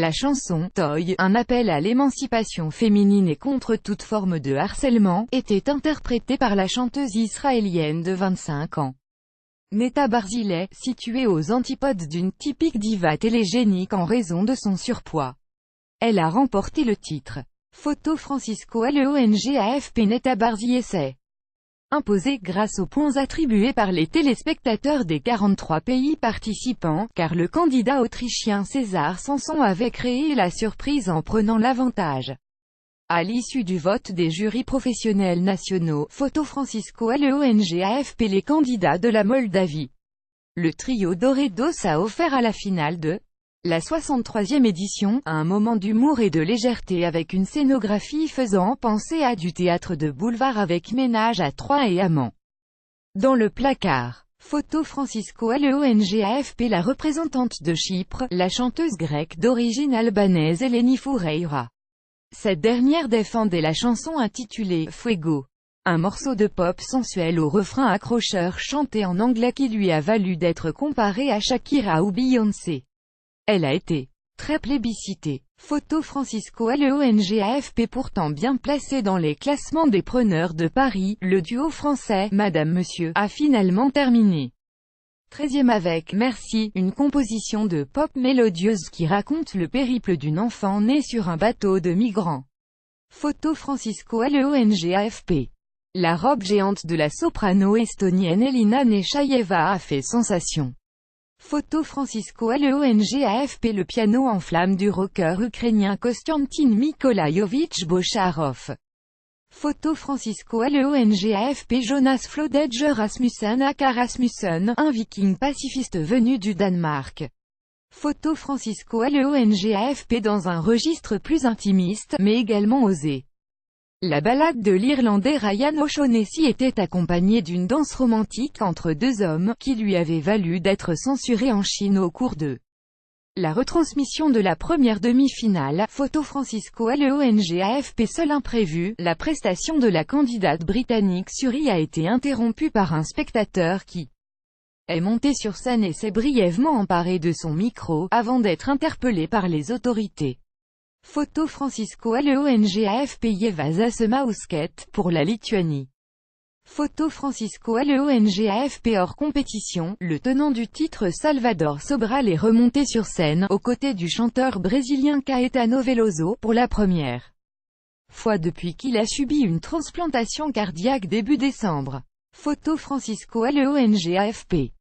La chanson « Toy », un appel à l'émancipation féminine et contre toute forme de harcèlement, était interprétée par la chanteuse israélienne de 25 ans. Netta Barzilai, située aux antipodes d'une typique diva télégénique en raison de son surpoids. Elle a remporté le titre. Photo Francisco Leong AFP. Netta Barzilai s'est imposée grâce aux points attribués par les téléspectateurs des 43 pays participants, car le candidat autrichien César Samson avait créé la surprise en prenant l'avantage. À l'issue du vote des jurys professionnels nationaux, Photo Francisco Leong AFP, les candidats de la Moldavie. Le trio doré d'os a offert à la finale de la 63e édition, un moment d'humour et de légèreté avec une scénographie faisant penser à du théâtre de boulevard avec ménage à trois et amants. Dans le placard, Photo Francisco Leong AFP, la représentante de Chypre, la chanteuse grecque d'origine albanaise Eleni Foureira. Cette dernière défendait la chanson intitulée « Fuego », un morceau de pop sensuel au refrain accrocheur chanté en anglais qui lui a valu d'être comparée à Shakira ou Beyoncé. Elle a été très plébiscitée. Photo Francisco Leong AFP, pourtant bien placé dans les classements des preneurs de Paris, le duo français « Madame Monsieur » a finalement terminé 13e avec « Merci », une composition de pop mélodieuse qui raconte le périple d'une enfant née sur un bateau de migrants. Photo Francisco Leong AFP. La robe géante de la soprano estonienne Elina Nechayeva a fait sensation. Photo Francisco Leong AFP, le piano en flammes du rocker ukrainien Konstantin Mykolaïovitch Bocharov. Photo Francisco Leong AFP, Jonas Flodege Rasmussen aka Rasmussen, un viking pacifiste venu du Danemark. Photo Francisco Leong AFP, dans un registre plus intimiste, mais également osé. La ballade de l'Irlandais Ryan O'Shaughnessy était accompagnée d'une danse romantique entre deux hommes, qui lui avait valu d'être censuré en Chine au cours de la retransmission de la première demi-finale. Photo Francisco Leong AFP. Seul imprévu, la prestation de la candidate britannique Suri a été interrompue par un spectateur qui est monté sur scène et s'est brièvement emparé de son micro, avant d'être interpellé par les autorités. Photo Francisco Leong AFP. Yeva Zasemausket, pour la Lituanie. Photo Francisco Leong AFP. Hors compétition, le tenant du titre Salvador Sobral est remonté sur scène, aux côtés du chanteur brésilien Caetano Veloso, pour la première fois depuis qu'il a subi une transplantation cardiaque début décembre. Photo Francisco Leong AFP.